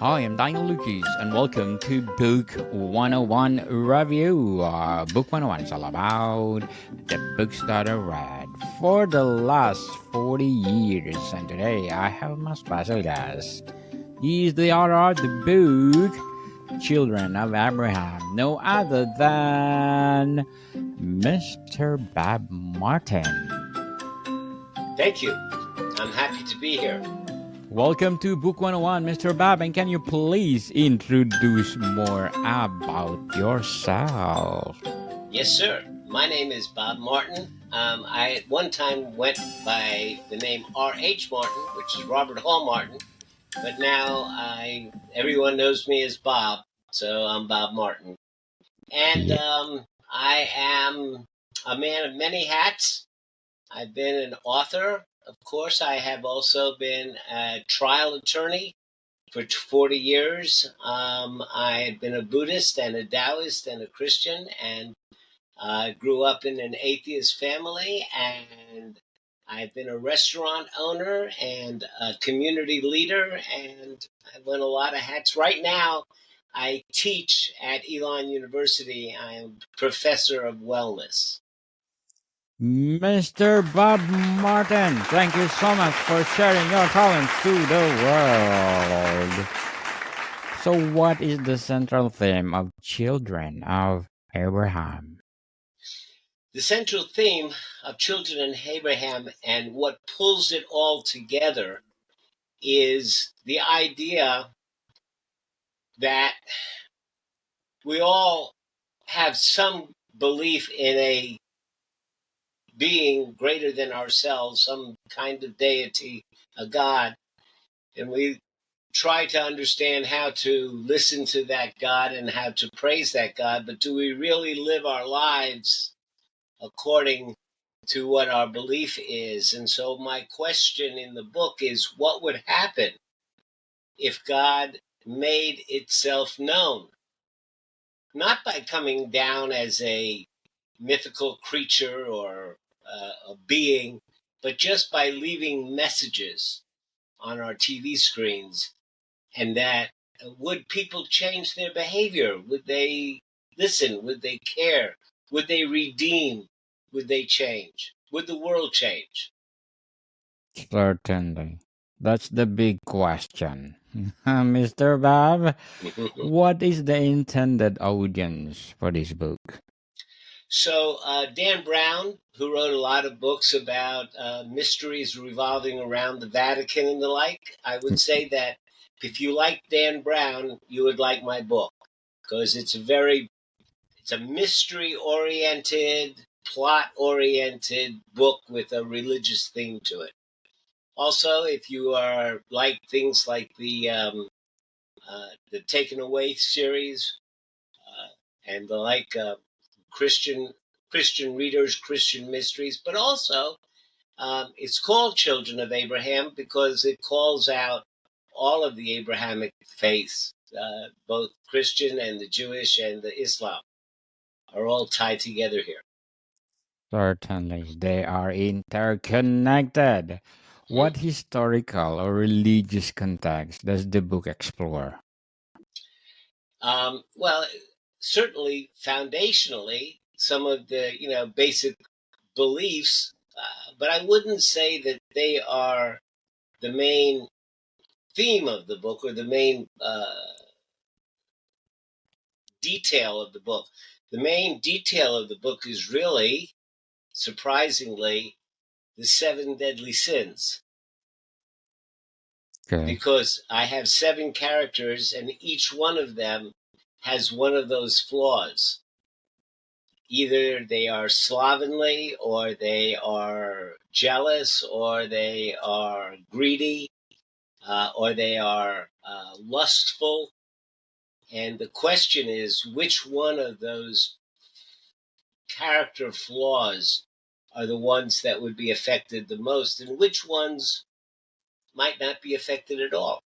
I am Daniel Lucas, and welcome to Book 101 Review. Book 101 is all about the books that I read for the last 40 years. And today I have my special guest. He is the author of the book Children of Abraham, no other than Mr. Bob Martin. Thank you. I'm happy to be here. Welcome to Book 101, Mr. Bob, and can you please introduce more about yourself? Yes, sir. My name is Bob Martin. I at one time went by the name R.H. Martin, which is Robert Hall Martin, but now everyone knows me as Bob, so I'm Bob Martin. And I am a man of many hats. I've been an author. Of course, I have also been a trial attorney for 40 years. I've been a Buddhist and a Taoist and a Christian, and I grew up in an atheist family, and I've been a restaurant owner and a community leader, and I've worn a lot of hats. Right now, I teach at Elon University. I am professor of wellness. Mr. Bob Martin, thank you so much for sharing your talents to the world. So, what is the central theme of Children of Abraham? The central theme of Children of Abraham and what pulls it all together is the idea that we all have some belief in a being greater than ourselves, some kind of deity, a God, and we try to understand how to listen to that God and how to praise that God, but do we really live our lives according to what our belief is? And so my question in the book is, what would happen if God made itself known? Not by coming down as a mythical creature or a being, but just by leaving messages on our TV screens. And that would people change their behavior? Would they listen? Would they care? Would they redeem? Would they change? Would the world change? Certainly. That's the big question. Mr. Bob, what is the intended audience for this book? So Dan Brown, who wrote a lot of books about mysteries revolving around the Vatican and the like, I would say that if you like Dan Brown, you would like my book, because it's a mystery-oriented, plot-oriented book with a religious theme to it. Also, if you are like things like the Taken Away series and the like, Christian readers, Christian mysteries, but also it's called Children of Abraham because it calls out all of the Abrahamic faiths, both Christian and the Jewish and the Islam are all tied together here. Certainly, they are interconnected. What historical or religious context does the book explore? Well, certainly foundationally, some of the basic beliefs, but I wouldn't say that they are the main theme of the book or the main detail of the book. The main detail of the book is really, surprisingly, the 7 deadly sins. Okay. Because I have 7 characters and each one of them has one of those flaws. Either they are slovenly, or they are jealous, or they are greedy, or they are lustful. And the question is, which one of those character flaws are the ones that would be affected the most, and which ones might not be affected at all?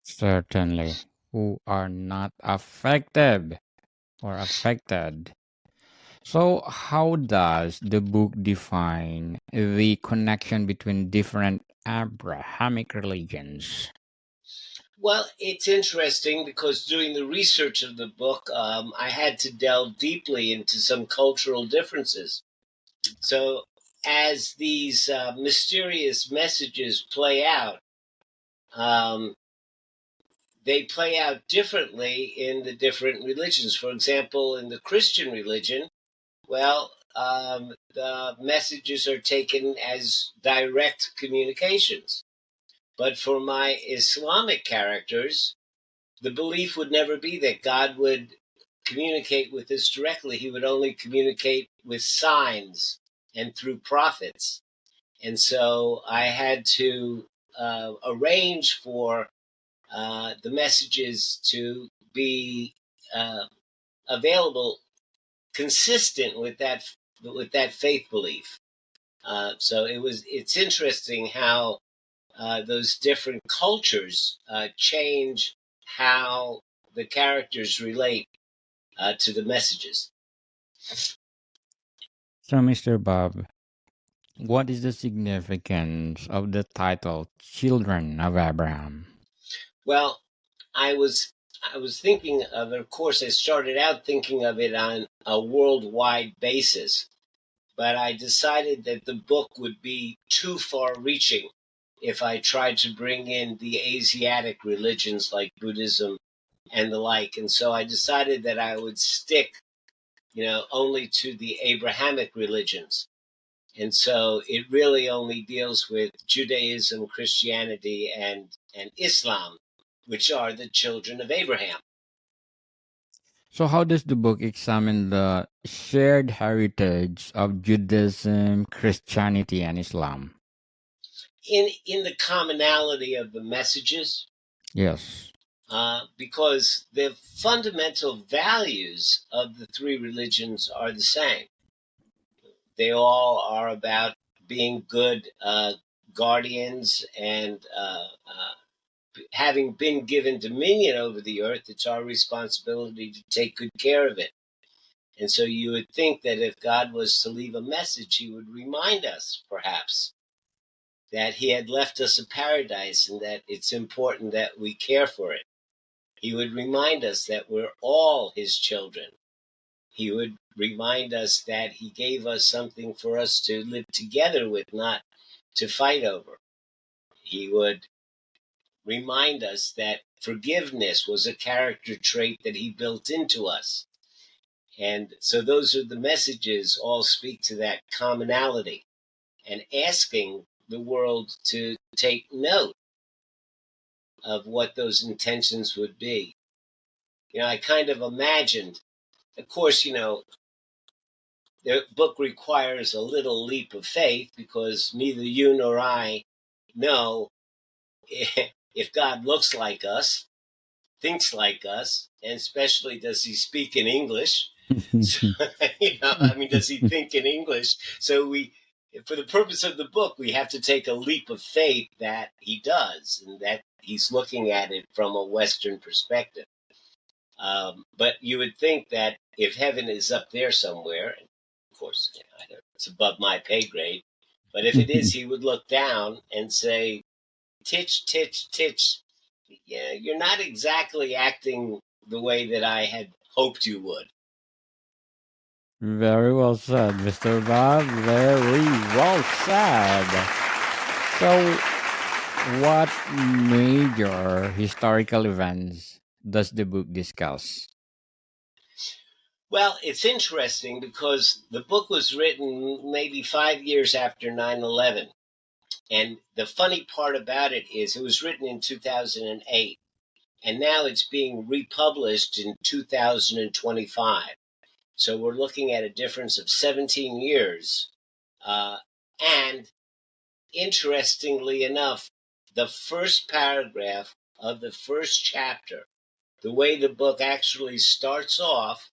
Certainly, who are not affected or affected. So, how does the book define the connection between different Abrahamic religions? Well, it's interesting because doing the research of the book, I had to delve deeply into some cultural differences. So, as these mysterious messages play out, um, they play out differently in the different religions. For example, in the Christian religion, well, the messages are taken as direct communications. But for my Islamic characters, the belief would never be that God would communicate with us directly. He would only communicate with signs and through prophets. And so I had to arrange for the messages to be uh, available consistent with that faith belief. So it's interesting how those different cultures change how the characters relate to the messages. So, Mr. Bob, what is the significance of the title Children of Abraham? Well, I was I was thinking of course, I started out thinking of it on a worldwide basis, but I decided that the book would be too far reaching if I tried to bring in the Asiatic religions like Buddhism and the like. And so I decided that I would stick, only to the Abrahamic religions. And so it really only deals with Judaism, Christianity, and Islam, which are the children of Abraham. So, how does the book examine the shared heritage of Judaism, Christianity, and Islam? In the commonality of the messages, Yes. because the fundamental values of the three religions are the same. They all are about being good guardians and having been given dominion over the earth, it's our responsibility to take good care of it. And so you would think that if God was to leave a message, he would remind us, perhaps, that he had left us a paradise and that it's important that we care for it. He would remind us that we're all his children. He would remind us that he gave us something for us to live together with, not to fight over. He would remind us that forgiveness was a character trait that he built into us. And so those are the messages, all speak to that commonality and asking the world to take note of what those intentions would be. I kind of imagined, of course, the book requires a little leap of faith because neither you nor I know if God looks like us, thinks like us, and especially does he speak in English? So, I mean, does he think in English? So for the purpose of the book, we have to take a leap of faith that he does, and that he's looking at it from a Western perspective. But you would think that if heaven is up there somewhere, and of course, it's above my pay grade, but if it is, he would look down and say, Titch, Titch, Titch, yeah, you're not exactly acting the way that I had hoped you would. Very well said, Mr. Bob. Very well said. So, what major historical events does the book discuss? Well, it's interesting because the book was written maybe 5 years after 9/11. And the funny part about it is it was written in 2008, and now it's being republished in 2025. So we're looking at a difference of 17 years. And interestingly enough, the first paragraph of the first chapter, the way the book actually starts off,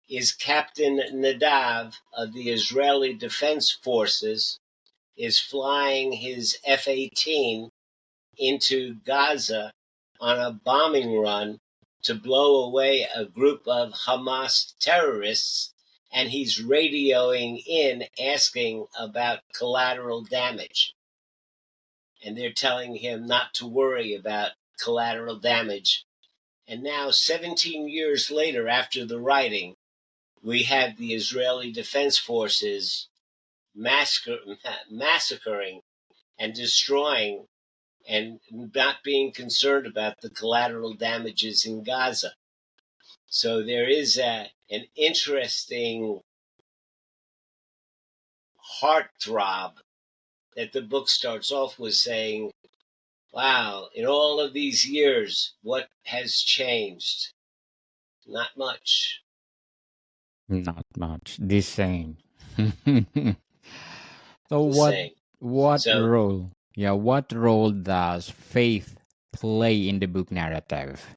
is Captain Nadav of the Israeli Defense Forces is flying his F-18 into Gaza on a bombing run to blow away a group of Hamas terrorists, and he's radioing in asking about collateral damage. And they're telling him not to worry about collateral damage. And now, 17 years later, after the writing, we have the Israeli Defense Forces massacring and destroying and not being concerned about the collateral damages in Gaza. So there is an interesting heartthrob that the book starts off with saying, wow, in all of these years, what has changed? Not much. Not much. The same. So The what same. what So role? Yeah, what role does faith play in the book narrative?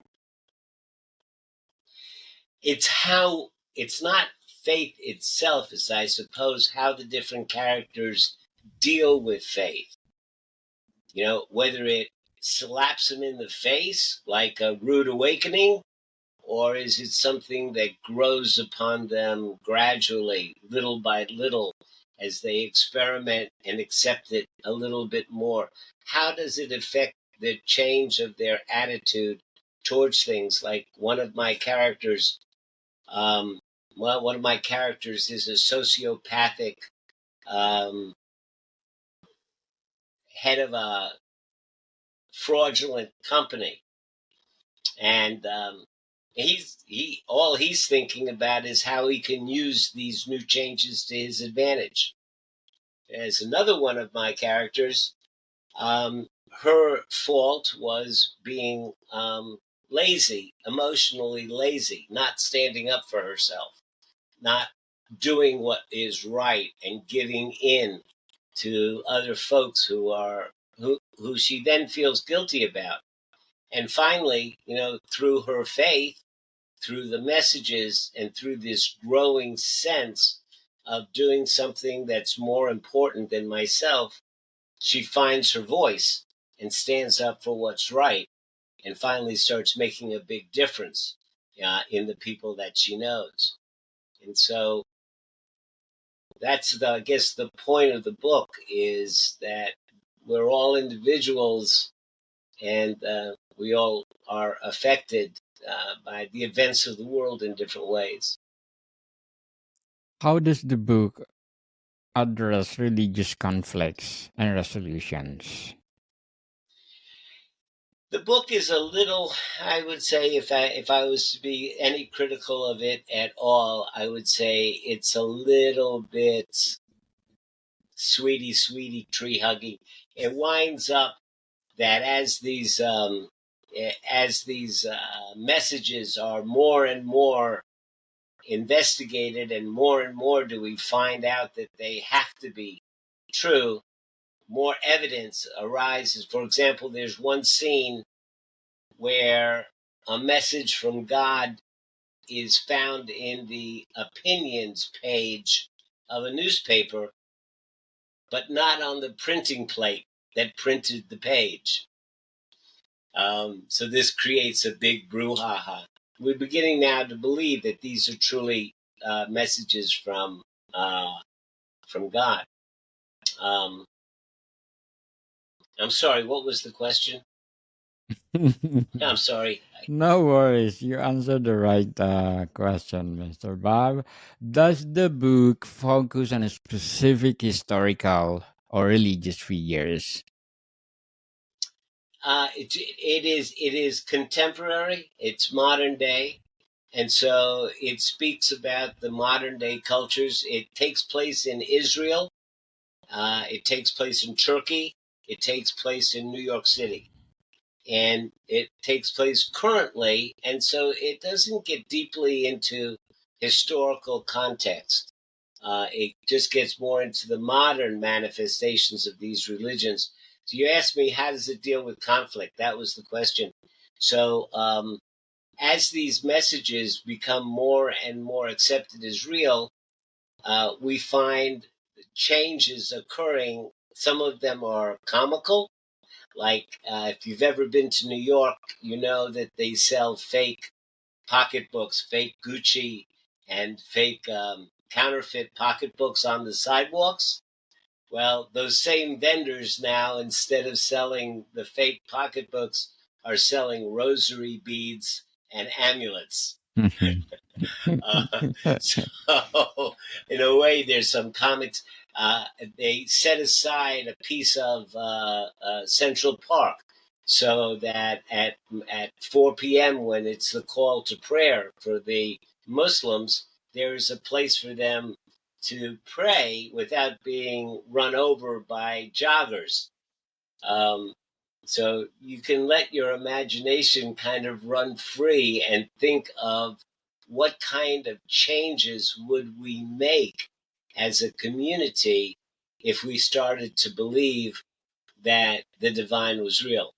it's not faith itself, it's, I suppose, how the different characters deal with faith. Whether it slaps them in the face like a rude awakening, or is it something that grows upon them gradually, little by little, as they experiment and accept it a little bit more? How does it affect the change of their attitude towards things? Like um, one of my characters is a sociopathic um, head of a fraudulent company, and all he's thinking about is how he can use these new changes to his advantage. As another one of my characters, her fault was being lazy, emotionally lazy, not standing up for herself, not doing what is right and giving in to other folks who she then feels guilty about. And finally, through her faith, through the messages, and through this growing sense of doing something that's more important than myself, she finds her voice and stands up for what's right, and finally starts making a big difference in the people that she knows. And so that's I guess the point of the book is that we're all individuals, and we all are affected by the events of the world in different ways. How does the book address religious conflicts and resolutions? The book is a little, I would say, if I was to be any critical of it at all, I would say it's a little bit sweetie, sweetie, tree huggy. It winds up that as these messages are more and more investigated, and more do we find out that they have to be true, more evidence arises. For example, there's one scene where a message from God is found in the opinions page of a newspaper, but not on the printing plate that printed the page. So this creates a big brouhaha. We're beginning now to believe that these are truly messages from God. Um, I'm sorry. What was the question? I'm sorry. No worries. You answered the right question, Mr. Bob. Does the book focus on a specific historical or religious figures? It is contemporary. It's modern day, and so it speaks about the modern day cultures. It takes place in Israel. It takes place in Turkey. It takes place in New York City, and it takes place currently. And so it doesn't get deeply into historical context. It just gets more into the modern manifestations of these religions. So you asked me, how does it deal with conflict? That was the question. So as these messages become more and more accepted as real, we find changes occurring. Some of them are comical. Like if you've ever been to New York, you know that they sell fake pocketbooks, fake Gucci, and fake counterfeit pocketbooks on the sidewalks. Well, those same vendors now, instead of selling the fake pocketbooks, are selling rosary beads and amulets. So, in a way, there's some comics. They set aside a piece of Central Park so that at 4 p.m., when it's the call to prayer for the Muslims, there is a place for them to pray without being run over by joggers. Um, so you can let your imagination kind of run free and think of what kind of changes would we make as a community if we started to believe that the divine was real.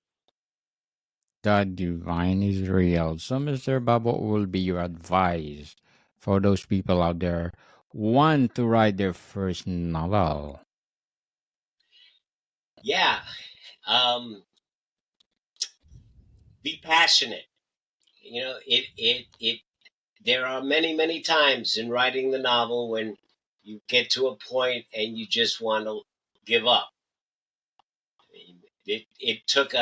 The divine is real. So, Mr. Bob, what will be your advice for those people out there who want to write their first novel? Yeah, be passionate. You know, it. There are many times in writing the novel when you get to a point and you just want to give up. It took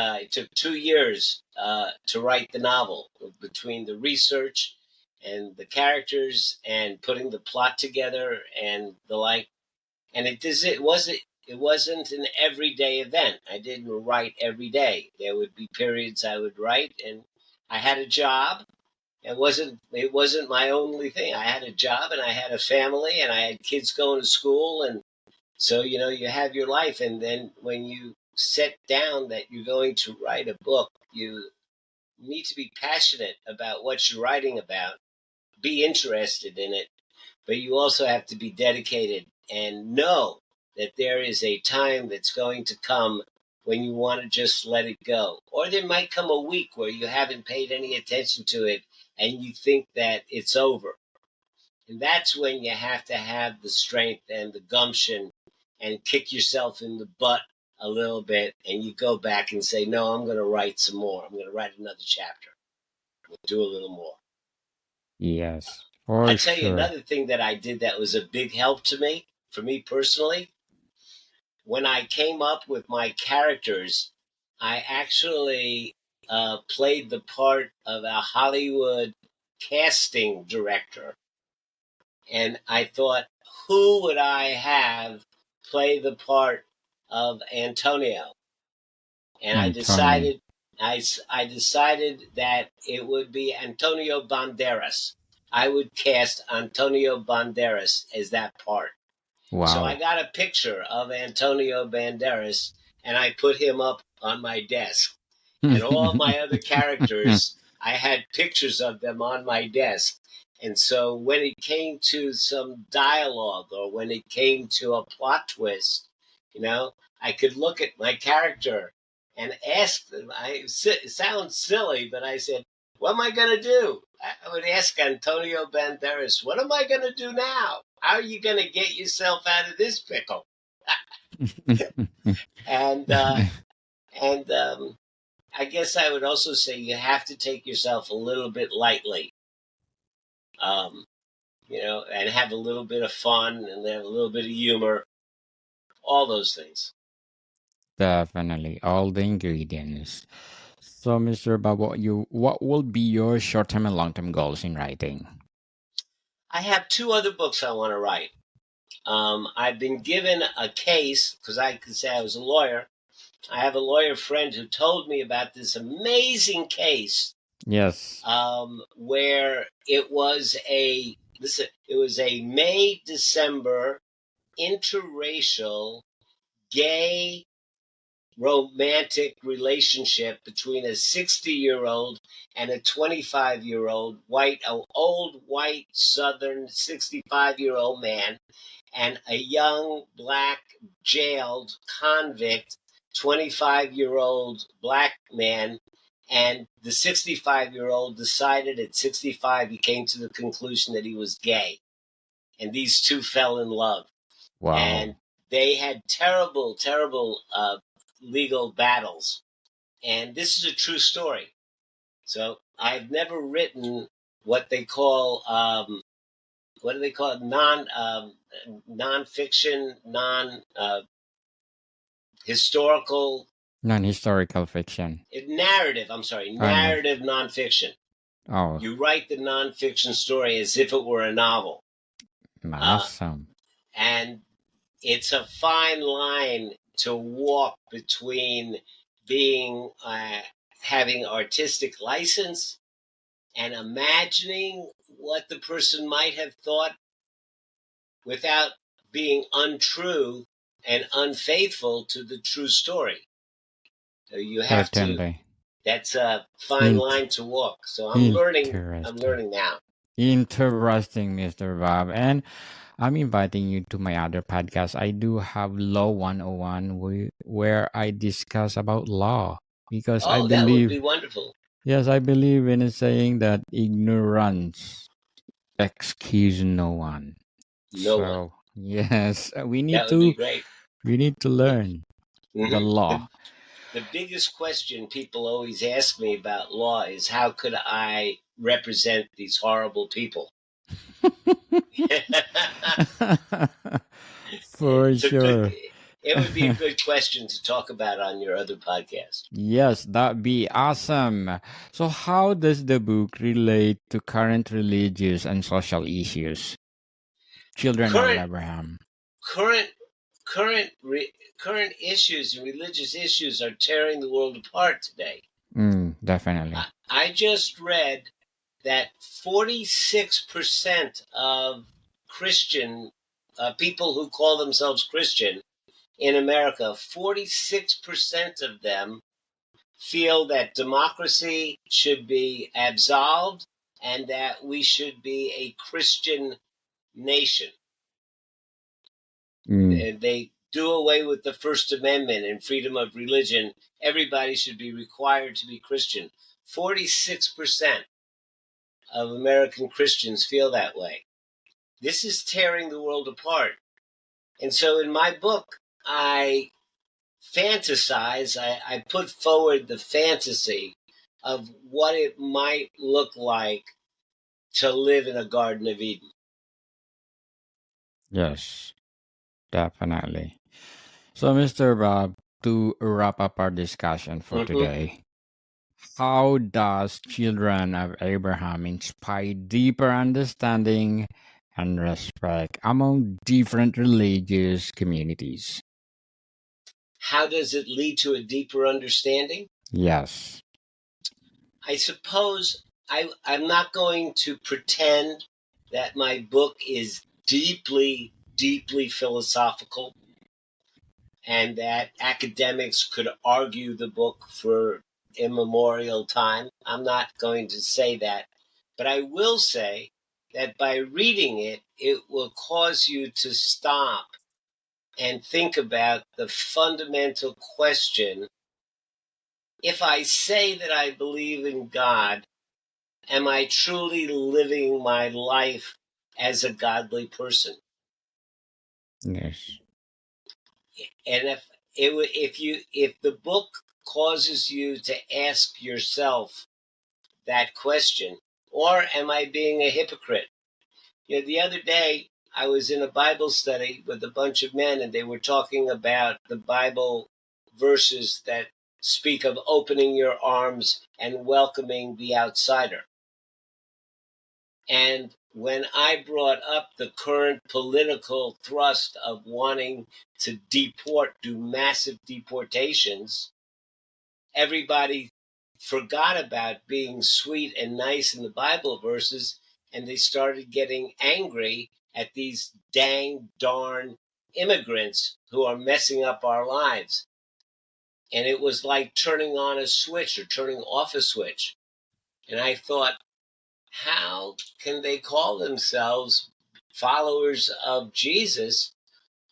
2 years to write the novel, between the research and the characters and putting the plot together and the like. And it wasn't an everyday event. I didn't write every day. There would be periods I would write, and I had a job. It wasn't my only thing. I had a job and I had a family and I had kids going to school, and so, you have your life, and then when you set down that you're going to write a book, you need to be passionate about what you're writing about, be interested in it, but you also have to be dedicated and know that there is a time that's going to come when you want to just let it go. Or there might come a week where you haven't paid any attention to it and you think that it's over. And that's when you have to have the strength and the gumption and kick yourself in the butt a little bit. And you go back and say, no, I'm going to write some more. I'm going to write another chapter. We'll do a little more. Yes, I for tell you sure. another thing that I did that was a big help to me, for me personally. When I came up with my characters, I actually played the part of a Hollywood casting director. And I thought, who would I have play the part of Antonio? And I Antonio. decided, I decided that it would be Antonio Banderas. I would cast Antonio Banderas as that part. So I Wow. got a picture of Antonio Banderas and I put him up on my desk. And all my other characters, I had pictures of them on my desk. And so when it came to some dialogue or when it came to a plot twist, I could look at my character and ask them. It sounds silly, but I said, what am I going to do? I would ask Antonio Banderas, what am I going to do now? How are you going to get yourself out of this pickle? And I guess I would also say you have to take yourself a little bit lightly, um, and have a little bit of fun and have a little bit of humor, all those things. Definitely, all the ingredients. So, Mr. Bob, what will be your short-term and long-term goals in writing? I have two other books I want to write. I've been given a case because I could say I was a lawyer. I have a lawyer friend who told me about this amazing case, Yes. where it was a May December interracial gay romantic relationship between a 60-year-old and a 25-year-old old white Southern 65-year-old man and a young black jailed convict 25-year-old black man. And the 65-year-old decided at 65, he came to the conclusion that he was gay. And these two fell in love. And Wow. they had terrible legal battles. And this is a true story. So I've never written what they call what do they call it? Non-fiction, non historical Non-historical fiction. Narrative. I'm sorry, Oh, no. narrative nonfiction. Oh, You write the nonfiction story as if it were a novel, uh, awesome. and it's a fine line to walk between being having artistic license and imagining what the person might have thought without being untrue and unfaithful to the true story. So you have to. Certainly. That's a fine Int- line to walk. So I'm learning. I'm Interesting. learning now. Interesting, Mr. Bob. And I'm inviting you to my other podcast. I do have Law 101 where I discuss about law because I Oh, that would be believe, wonderful. yes, I believe in a saying that ignorance excuse no one. No one. So, yes, That would be great. we need to learn the Hmm. law. The biggest question people always ask me about law is how could I represent these horrible people? For It's a good. sure. It would be a good question to talk about on your other podcast. Yes, that'd be awesome. So, how does the book relate to current religious and social issues? Children of Current, Abraham. current, current issues and religious issues are tearing the world apart today. Definitely. I just read that 46% of Christian people who call themselves Christian in America, 46% of them feel that democracy should be absolved and that we should be a Christian nation. Mm, And they do away with the First Amendment and freedom of religion. Everybody should be required to be Christian. 46% of American Christians feel that way. This is tearing the world apart. And so in my book, I I put forward the fantasy of what it might look like to live in a Garden of Eden. yes, definitely. So, Mr. Bob, to wrap up our discussion for Mm-hmm. today, how does Children of Abraham inspire deeper understanding and respect among different religious communities? How does it lead to a deeper understanding? Yes. I suppose I'm not going to pretend that my book is deeply, deeply philosophical and that academics could argue the book for immemorial time. I'm not going to say that. But I will say that by reading it, it will cause you to stop and think about the fundamental question. If I say that I believe in God, am I truly living my life as a godly person? Yes. And if the book causes you to ask yourself that question, or am I being a hypocrite? The other day I was in a Bible study with a bunch of men, and they were talking about the Bible verses that speak of opening your arms and welcoming the outsider. And when I brought up the current political thrust of wanting to do massive deportations, everybody forgot about being sweet and nice in the Bible verses, and they started getting angry at these dang darn immigrants who are messing up our lives. And it was like turning on a switch or turning off a switch. And I thought, how can they call themselves followers of Jesus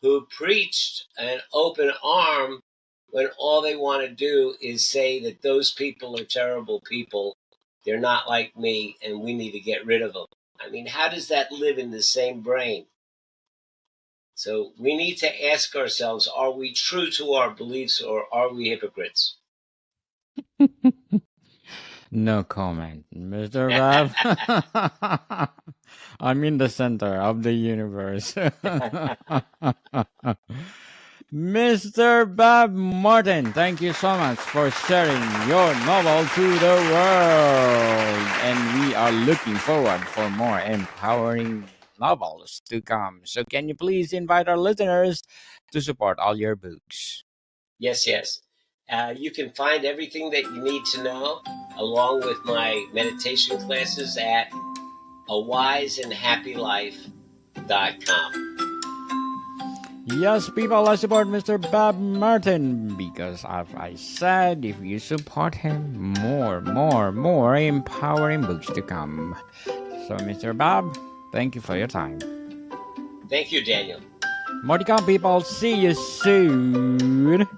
who preached an open arm when all they want to do is say that those people are terrible people, they're not like me, and we need to get rid of them? I mean, how does that live in the same brain? So we need to ask ourselves, are we true to our beliefs or are we hypocrites? No comment, Mr. Bob. I'm in the center of the universe. Mr. Bob Martin, thank you so much for sharing your novel to the world. And we are looking forward for more empowering novels to come. So can you please invite our listeners to support all your books? Yes, yes. You can find everything that you need to know, along with my meditation classes, at awiseandhappylife.com. Yes, people, let's support Mr. Bob Martin because, as I said, if you support him, more empowering books to come. So, Mr. Bob, thank you for your time. Thank you, Daniel. More to come, people. See you soon.